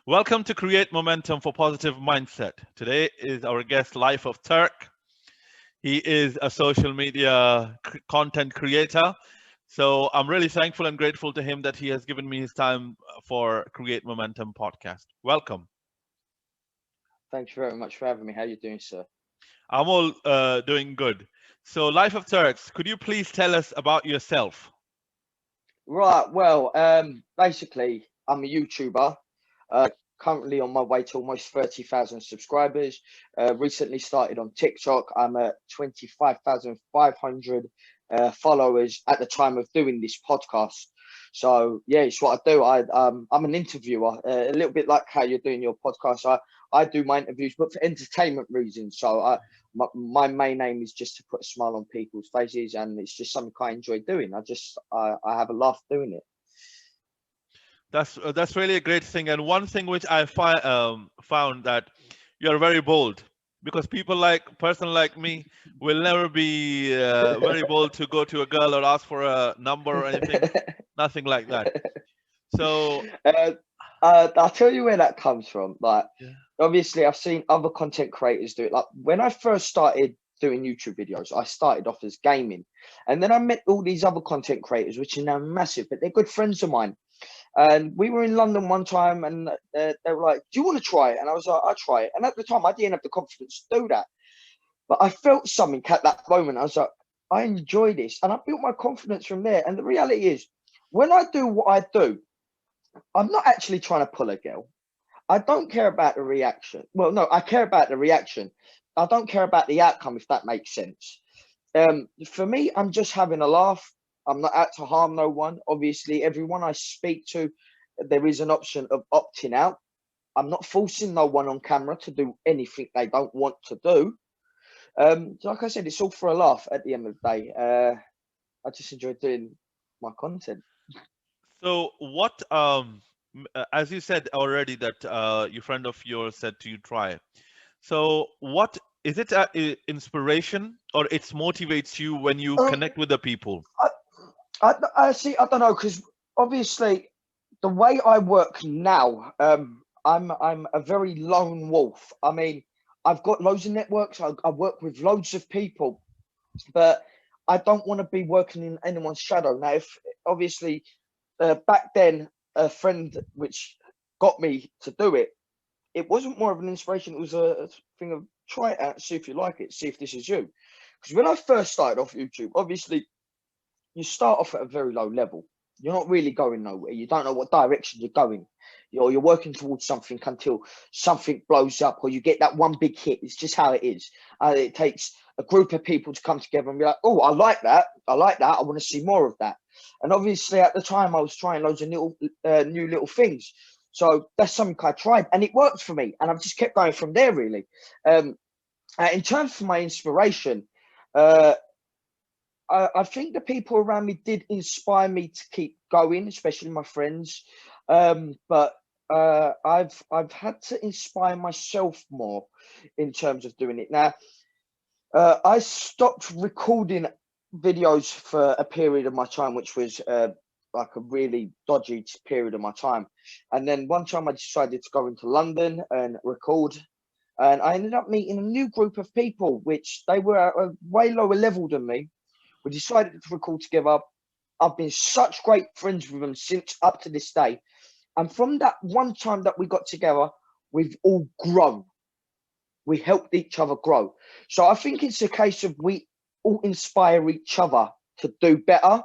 Welcome to Create Momentum for Positive Mindset. Today is our guest, Life of Turk. He is a social media content creator. So I'm really thankful and grateful to him that he has given me his time for Create Momentum podcast. Welcome. Thank you very much for having me. How are you doing, sir? I'm all doing good. So, Life of Turks, could you please tell us about yourself? Right. Well, basically, I'm a YouTuber. Currently on my way to almost 30,000 subscribers. Recently started on TikTok. I'm at 25,500 followers at the time of doing this podcast. So yeah, it's what I do. I'm an interviewer, a little bit like how you're doing your podcast. I do my interviews, but for entertainment reasons. My main aim is just to put a smile on people's faces, and it's just something I enjoy doing. I have a laugh doing it. That's really a great thing. And one thing which found that you're very bold because people like person like me will never be very bold to go to a girl or ask for a number or anything. Nothing like that. So uh, I'll tell you where that comes from. Like, yeah. obviously, I've seen other content creators do it. Like, when I first started doing YouTube videos, I started off as gaming, and then I met all these other content creators, which are now massive, but they're good friends of mine. And we were in London one time, and they were like, "Do you want to try it?" And I was like, "I'll try it." And at the time, I didn't have the confidence to do that, but I felt something at that moment. I was like, "I enjoy this," and I built my confidence from there. And the reality is, when I do what I do, I'm not actually trying to pull a girl. I don't care about the reaction. Well, no, I care about the reaction. I don't care about the outcome, if that makes sense. For me, I'm just having a laugh. I'm not out to harm no one. Obviously, everyone I speak to, there is an option of opting out. I'm not forcing no one on camera to do anything they don't want to do. Like I said, it's all for a laugh at the end of the day. I just enjoy doing my content. So what as you said already that your friend of yours said to you try. So what is it inspiration or it motivates you when you Um, connect with the people? I, I see. I don't know, because obviously the way I work now, I'm a very lone wolf. I mean, I've got loads of networks. I work with loads of people, but I don't want to be working in anyone's shadow. Now, if obviously back then a friend which got me to do it, it wasn't more of an inspiration. It was a thing of try it out, see if you like it, see if this is you. Because when I first started off YouTube, obviously you start off at a very low level. You're not really going nowhere. You don't know what direction you're going. You're working towards something until something blows up or you get that one big hit. It's just how it is. It takes a group of people to come together and be like, oh, I like that. I like that. I want to see more of that. And obviously at the time I was trying loads of new little things. So that's something I tried and it worked for me. And I've just kept going from there, really. Um, in terms of my inspiration, uh, I think the people around me did inspire me to keep going, especially my friends. But I've had to inspire myself more in terms of doing it. Now, I stopped recording videos for a period of my time, which was like a really dodgy period of my time. And then one time I decided to go into London and record. And I ended up meeting a new group of people, which they were at a way lower level than me. We decided to record together. I've been such great friends with them since up to this day. And from that one time that we got together, we've all grown. We helped each other grow. So I think it's a case of we all inspire each other to do better.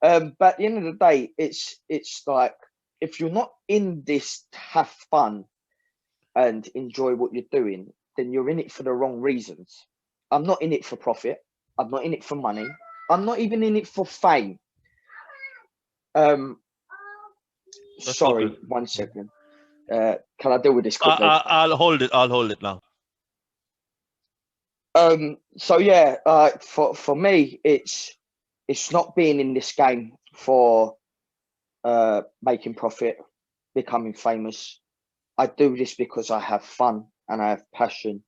But at the end of the day, it's like if you're not in this to have fun and enjoy what you're doing, then you're in it for the wrong reasons. I'm not in it for profit. I'm not in it for money. I'm not even in it for fame. Um, That's all good. Sorry, one second. Can I deal with this I, quickly? I'll hold it. I'll hold it now. So yeah, for me, it's not being in this game for making profit, becoming famous. I do this because I have fun and I have passion.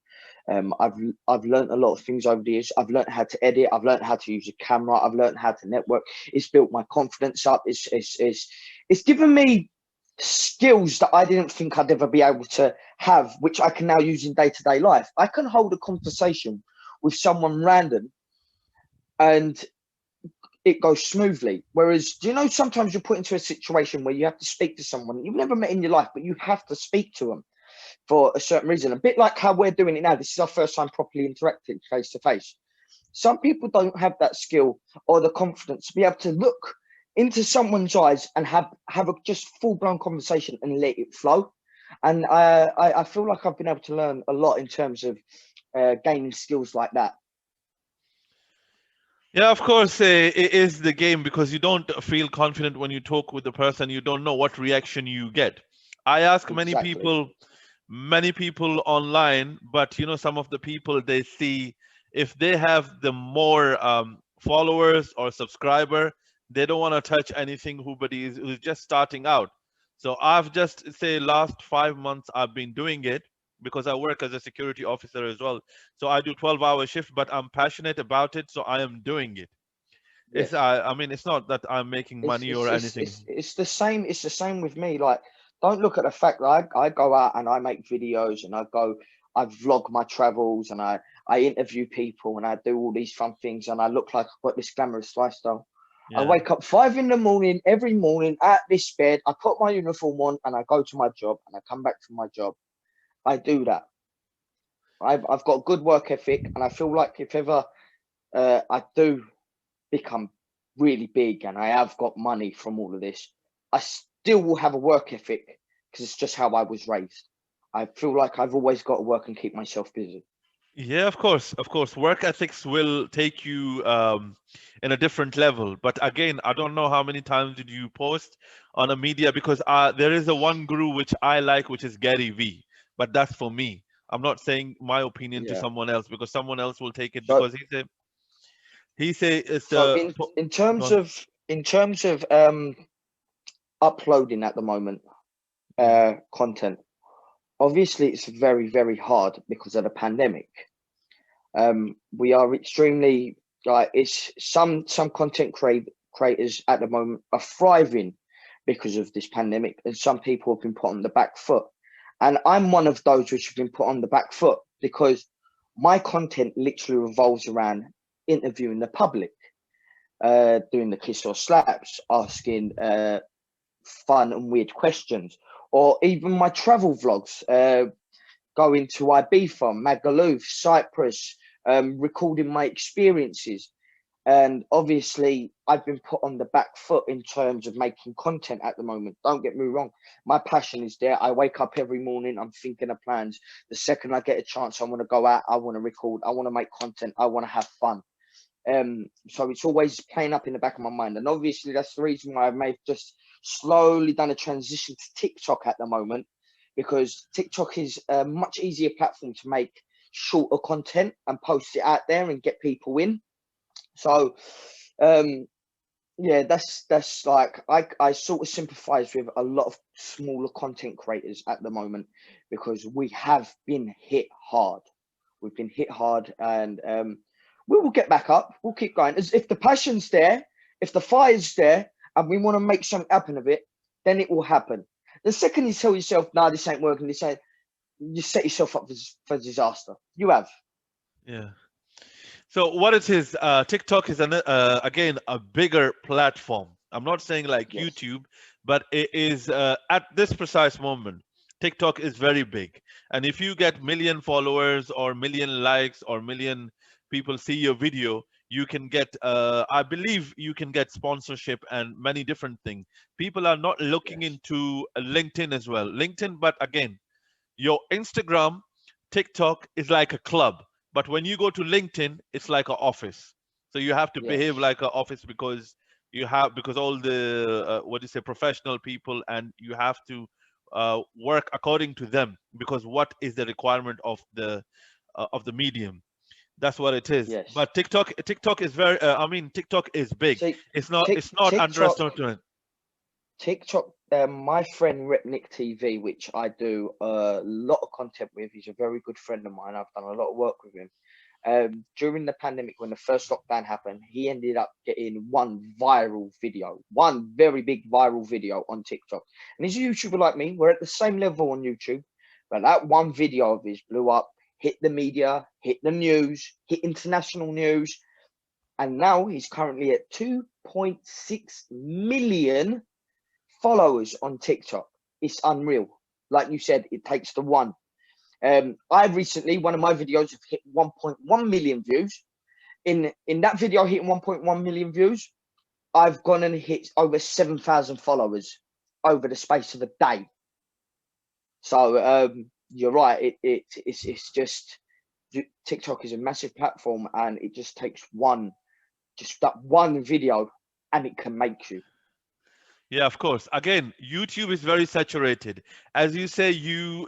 I've I've learned a lot of things over the years. I've learned how to edit. I've learned how to use a camera. I've learned how to network. It's built my confidence up. It's given me skills that I didn't think I'd ever be able to have, which I can now use in day-to-day life. I can hold a conversation with someone random and it goes smoothly. Whereas, do you know, sometimes you're put into a situation where you have to speak to someone you've never met in your life, but you have to speak to them for a certain reason. A bit like how we're doing it now. This is our first time properly interacting face to face. Some people don't have that skill or the confidence to be able to look into someone's eyes and have a just full-blown conversation and let it flow. And I feel like I've been able to learn a lot in terms of gaining skills like that. Yeah, of course, it is the game because you don't feel confident when you talk with the person. You don't know what reaction you get. I ask Exactly. many people online, but you know, some of the people they see if they have the more followers or subscriber, they don't want to touch anything who's just starting out. So I've just say last 5 months I've been doing it because I work as a security officer as well. So I do 12-hour shift, but I'm passionate about it, so I am doing it. It's Yes. I mean it's not that I'm making It's money it's or it's anything. it's, it's the same. It's the same with me. Like, don't look at the fact that I go out and I make videos and I vlog my travels and I interview people and I do all these fun things and I look like I've got this glamorous lifestyle. I Yeah. wake up 5 in the morning every morning at this bed. I put my uniform on and I go to my job and I come back from my job. I do that. I've got good work ethic and I feel like if ever I do become really big and I have got money from all of this, I still will have a work ethic because it's just how I was raised. I feel like I've always got to work and keep myself busy. Yeah, of course, of course. Work ethics will take you in a different level. But again, I don't know how many times did you post on a media because there is a one guru which I like, which is Gary V. But that's for me. I'm not saying my opinion to Yeah. someone else because someone else will take it So because he say it's so the in go terms on. of uploading at the moment Yeah. content, obviously it's very, very hard because of the pandemic. We are extremely like it's some content creators at the moment are thriving because of this pandemic, and some people have been put on the back foot. And I'm one of those which have been put on the back foot because my content literally revolves around interviewing the public, doing the kiss or slaps, asking fun and weird questions, or even my travel vlogs. Going to Ibiza, Magaluf, Cyprus, recording my experiences. And obviously, I've been put on the back foot in terms of making content at the moment. Don't get me wrong, my passion is there. I wake up every morning, I'm thinking of plans. The second I get a chance, I want to go out, I want to record, I want to make content, I want to have fun. So it's always playing up in the back of my mind. And obviously, that's the reason why I've made just slowly done a transition to TikTok at the moment, because TikTok is a much easier platform to make shorter content and post it out there and get people in. So um yeah, that's like I sort of sympathize with a lot of smaller content creators at the moment because we have been hit hard. We've been hit hard, and we will get back up. We'll keep going. As if the passion's there, if the fire's there, and we want to make something happen of it, then it will happen. The second you tell yourself, "No, this ain't working," this ain't, you set yourself up for disaster. You have. Yeah. So what it is, TikTok is again a bigger platform. I'm not saying like Yes. YouTube, but it is at this precise moment, TikTok is very big. And if you get million followers or million likes or million people see your video, you can get, I believe, you can get sponsorship and many different things. People are not looking Yes. into LinkedIn as well. LinkedIn, but again, your Instagram, TikTok is like a club, but when you go to LinkedIn, it's like an office. So you have to behave Yes. like an office because because all the what do you say professional people, and you have to work according to them because what is the requirement of the medium. That's what it is. Yes. But TikTok is very. I mean, TikTok is big. See, It's not TikTok. underestimated. TikTok, my friend Repnik TV, which I do a lot of content with, he's a very good friend of mine. I've done a lot of work with him. During the pandemic, when the first lockdown happened, he ended up getting one viral video, one very big viral video on TikTok. And he's a YouTuber like me. We're at the same level on YouTube, but that one video of his blew up, hit the media, hit the news, hit international news, and now he's currently at 2.6 million followers on TikTok. It's unreal. Like you said, it takes the one. I recently, one of my videos have hit 1.1 million views. In that video hitting 1.1 million views, I've gone and hit over 7,000 followers over the space of a day. So you're right. It's just, TikTok is a massive platform, and it just takes just that one video, and it can make you. Yeah, of course. Again, YouTube is very saturated. As you say, you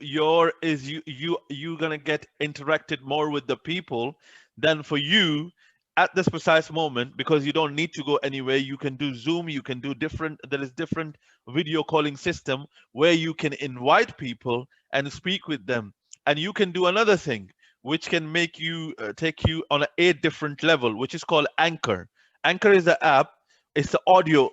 gonna get interacted more with the people than for you at this precise moment, because you don't need to go anywhere. You can do Zoom, you can do different, there is different video calling system where you can invite people and speak with them. And you can do another thing which can make you take you on a different level, which is called Anchor. Anchor is the app. It's the audio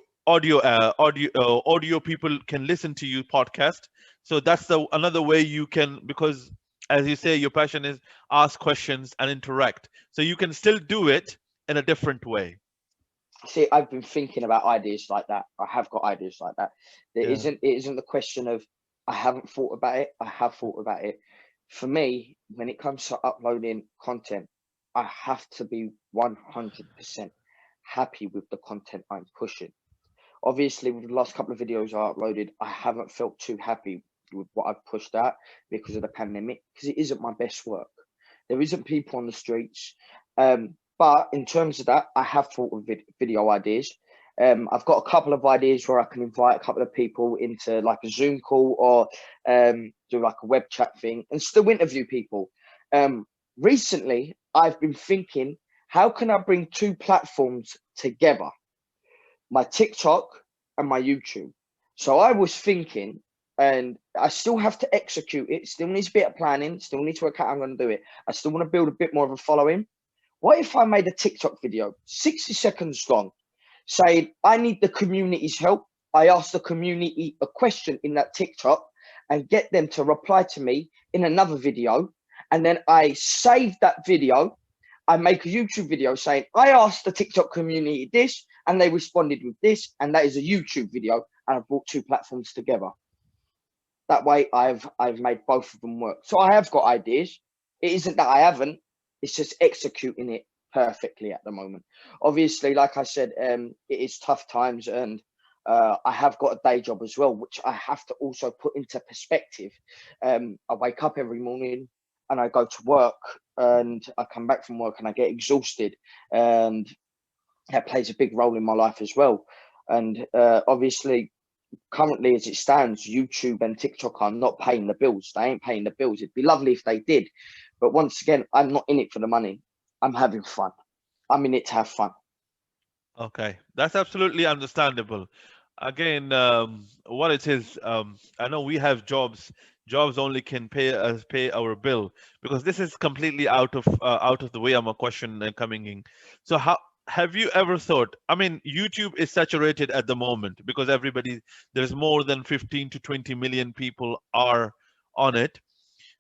people can listen to you podcast. So that's the another way you can, because as you say, your passion is ask questions and interact, so you can still do it in a different way. See, I've been thinking about ideas like that. I have got ideas like that. Yeah. It isn't the question of I haven't thought about it. I have thought about it. For me, when it comes to uploading content, I have to be 100% happy with the content I'm pushing. Obviously, with the last couple of videos I uploaded, I haven't felt too happy with what I've pushed out because of the pandemic, because it isn't my best work. There isn't people on the streets. But in terms of that, I have thought of video ideas. I've got a couple of ideas where I can invite a couple of people into like a Zoom call, or do like a web chat thing and still interview people. Recently, I've been thinking, how can I bring two platforms together? My TikTok and my YouTube. So I was thinking, and I still have to execute it, still needs a bit of planning, still need to work out how I'm going to do it. I still want to build a bit more of a following. What if I made a TikTok video, 60 seconds long, saying, I need the community's help. I ask the community a question in that TikTok and get them to reply to me in another video. And then I save that video. I make a YouTube video saying, I asked the TikTok community this, and they responded with this, and that is a YouTube video, and I've brought two platforms together. That way I've made both of them work. So I have got ideas. It isn't that I haven't, it's just executing it perfectly at the moment. Obviously, like I said, it is tough times, and I have got a day job as well, which I have to also put into perspective. I wake up every morning and I go to work, and I come back from work and I get exhausted, and that plays a big role in my life as well. And obviously, currently as it stands, YouTube and TikTok are not paying the bills. They ain't paying the bills. It'd be lovely if they did, but once again, I'm not in it for the money. I'm having fun. I'm in it to have fun. Okay, that's absolutely understandable. Again, what it is, I know we have jobs. Jobs only can pay our bill, because this is completely out of the way. I'm a question coming in. So how have you ever thought? I mean, YouTube is saturated at the moment because there's more than 15 to 20 million people are on it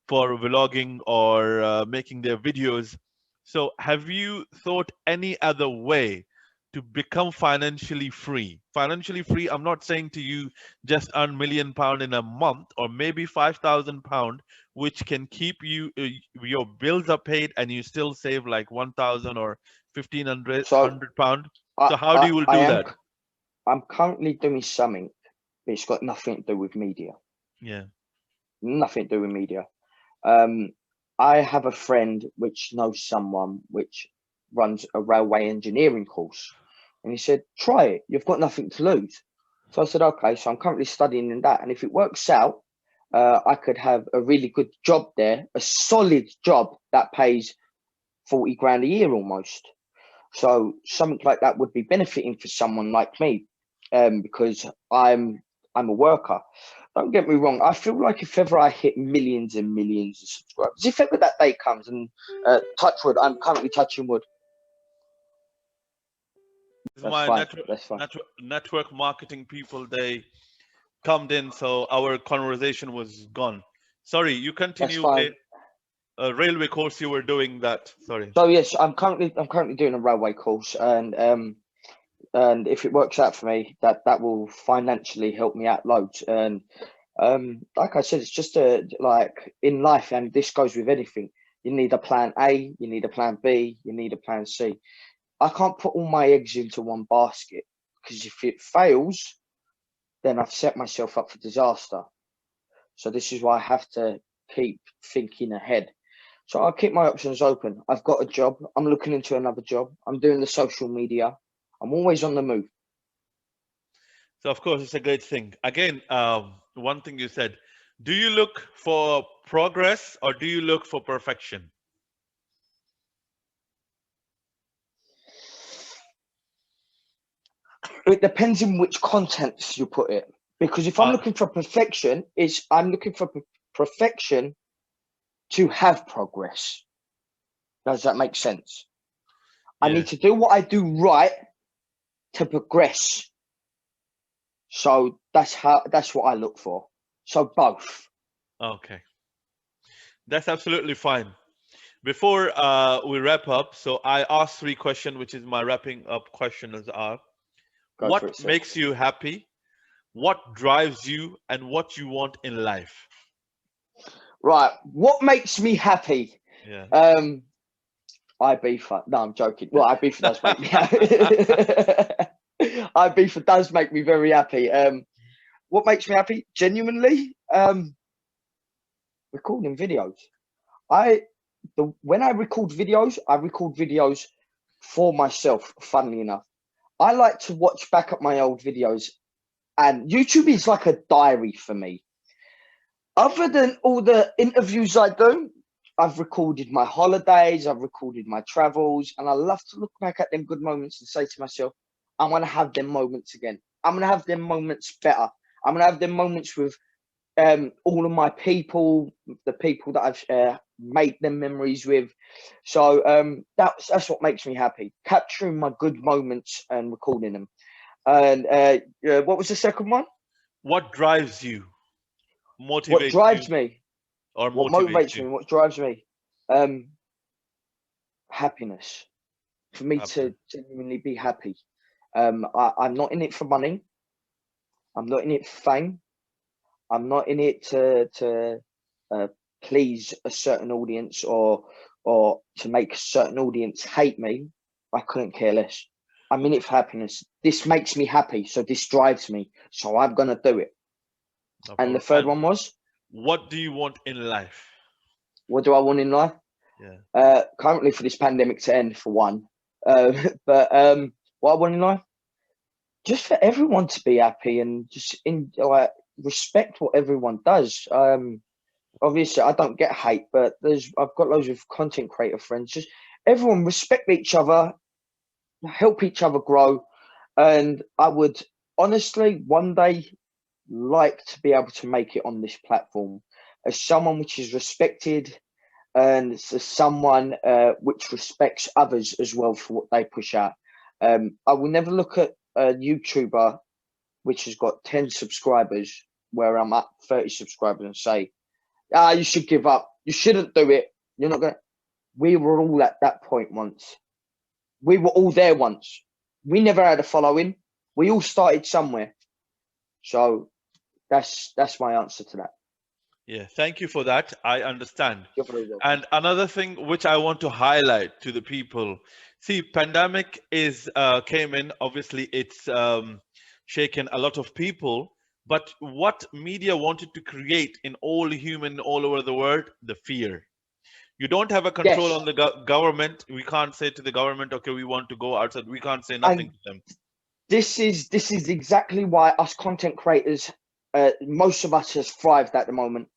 for vlogging or making their videos. So, have you thought any other way to become financially free? Financially free, I'm not saying to you just earn £1 million in a month, or maybe £5,000, which can keep you, your bills are paid and you still save like 1,000 or 1,500 So pound. I, So, how do I, you will I do am, that? I'm currently doing something, but it's got nothing to do with media. Yeah. Nothing to do with media. Um, I have a friend which knows someone which runs a railway engineering course, and he said, "Try it. You've got nothing to lose." So I said, "Okay." So I'm currently studying in that, and if it works out, I could have a really good job there, a solid job that pays 40 grand a year almost. So something like that would be benefiting for someone like me, because I'm a worker. Don't get me wrong. I feel like if ever I hit millions and millions of subscribers, if ever that day comes, and touch wood, I'm currently touching wood. That's My fine. That's fine. network marketing people, they come in, so our conversation was gone. Sorry, you That's continue. fine. A railway course you were doing that. Sorry. So yes, I'm currently doing a railway course, and if it works out for me, that will financially help me out loads. And like I said, it's just like in life, and this goes with anything. You need a plan A, you need a plan B, you need a plan C. I can't put all my eggs into one basket, because if it fails, then I've set myself up for disaster. So this is why I have to keep thinking ahead. So I'll keep my options open. I've got a job. I'm looking into another job. I'm doing the social media. I'm always on the move. So of course it's a great thing. Again, one thing you said, do you look for progress or do you look for perfection? It depends in which contents you put it. Because if I'm Uh, looking for perfection, I'm looking for perfection to have progress. Does that make sense? I yeah. need to do what I do right to progress. So that's what I look for. So both. Okay. That's absolutely fine. Before we wrap up, so I asked three questions, which is my wrapping up questions are: Go for it, what sir. makes you happy? What drives you? And what you want in life? Right. What makes me happy? Yeah. Ibiza. No, I'm joking. Well, Ibiza does make me happy. Ibiza does make me very happy. What makes me happy? Genuinely, recording videos. When I record videos for myself. Funnily enough, I like to watch back at my old videos, and YouTube is like a diary for me. Other than all the interviews I do, I've recorded my holidays, I've recorded my travels, and I love to look back at them good moments and say to myself, I'm going to have them moments again. I'm going to have them moments better. I'm going to have them moments with all of my people, the people that I've made them memories with. So that's what makes me happy, capturing my good moments and recording them. And what was the second one? What drives you? What Motivates you drives me? or What motivates motivates you? me? What drives me? Um, Happiness. For me to Happiness. genuinely be happy. I'm not in it for money. I'm not in it for fame. I'm not in it to uh, please a certain audience, or to make a certain audience hate me. I couldn't care less. I'm in it for happiness. This makes me happy, so this drives me. So I'm gonna do it. Of And the course. third And one was, what do you want in life? what do I want in life? Yeah. Currently for this pandemic to end, for one. But what I want in life, just for everyone to be happy, and just respect what everyone does. Obviously I don't get hate, but I've got loads of content creator friends. Just everyone respect each other, help each other grow, and I would honestly one day like to be able to make it on this platform as someone which is respected, and as someone which respects others as well for what they push out. I will never look at a YouTuber which has got 10 subscribers where I'm at 30 subscribers and say, you should give up. You shouldn't do it. You're not going to. We were all at that point once. We were all there once. We never had a following. We all started somewhere. So that's my answer to that. Yeah. Thank you for that. I understand. You're very welcome. And another thing which I want to highlight to the people, see, pandemic is came in. Obviously, it's shaken a lot of people. But what media wanted to create in all human all over the world, the fear. You don't have a control Yes. on the government. We can't say to the government, okay, we want to go outside. We can't say nothing And to them. this is exactly why us content creators, most of us has thrived at the moment,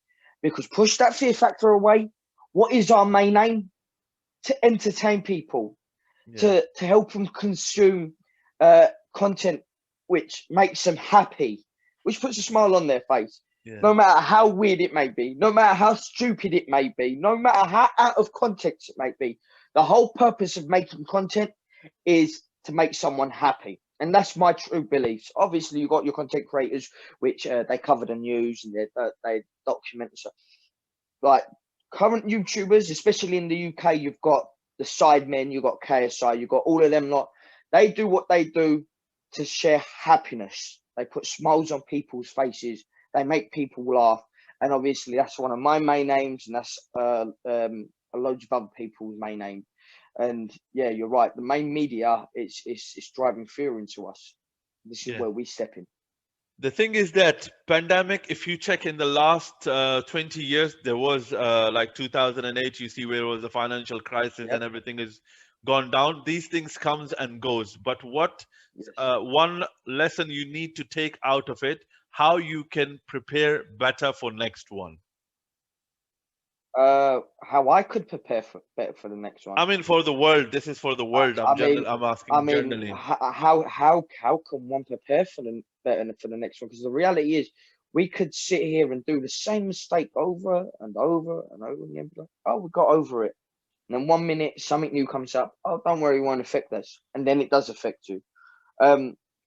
because push that fear factor away. What is our main aim? To entertain people, Yeah. to help them consume content which makes them happy, which puts a smile on their face. Yeah. No matter how weird it may be, no matter how stupid it may be, no matter how out of context it may be, the whole purpose of making content is to make someone happy. And that's my true beliefs. Obviously, you've got your content creators, which they cover the news and they document and stuff. Like current YouTubers, especially in the UK, you've got the Sidemen, you've got KSI, you've got all of them lot. They do what they do to share happiness. They put smiles on people's faces. They make people laugh. And obviously, that's one of my main aims, and that's loads of other people's main aim. And yeah, you're right. The main media it's driving fear into us. This is Yeah. where we step in. The thing is that pandemic, if you check in the last 20 years, there was like 2008, you see where it was a financial crisis and Yep. everything is gone down. These things comes and goes. But what Yes. one lesson you need to take out of it, how you can prepare better for next one. How I could prepare for better for the next one. I mean, for the world, this is for the world. I mean, I'm I asking mean, generally. how can one prepare for the better for the next one? Because the reality is, we could sit here and do the same mistake over and over and over again. Like, oh, we got over it, and then 1 minute something new comes up. Oh, don't worry, it won't affect us, and then it does affect you.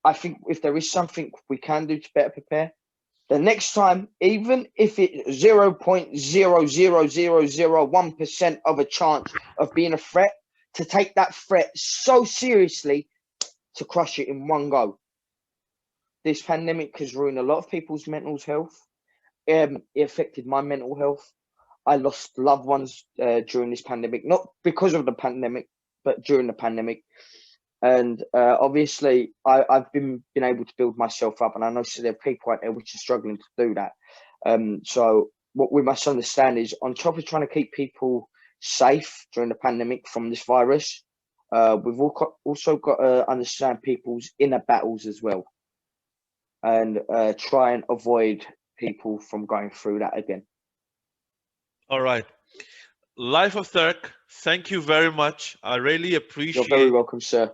I think if there is something we can do to better prepare, the next time, even if it's 0.00001% of a chance of being a threat, to take that threat so seriously to crush it in one go. This pandemic has ruined a lot of people's mental health. It affected my mental health. I lost loved ones during this pandemic, not because of the pandemic, but during the pandemic. And obviously, I've been able to build myself up, and I know so there are people out there which are struggling to do that. So what we must understand is, on top of trying to keep people safe during the pandemic from this virus, we've also got to understand people's inner battles as well, and try and avoid people from going through that again. All right. Life of Turk, thank you very much. I really You're very appreciate welcome, sir.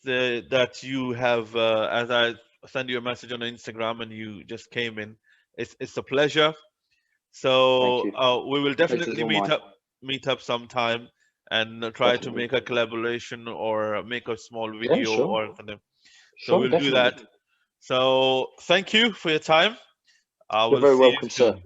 that you have, as I send you a message on Instagram and you just came in. It's a pleasure. Thank So you. we will Pleasure's definitely all mine. meet up sometime and try to Definitely. make a collaboration or make a small Yeah, video sure. or something. So Sure, we'll do definitely. that. So thank you for your time. I You're will very see you welcome, sir. soon.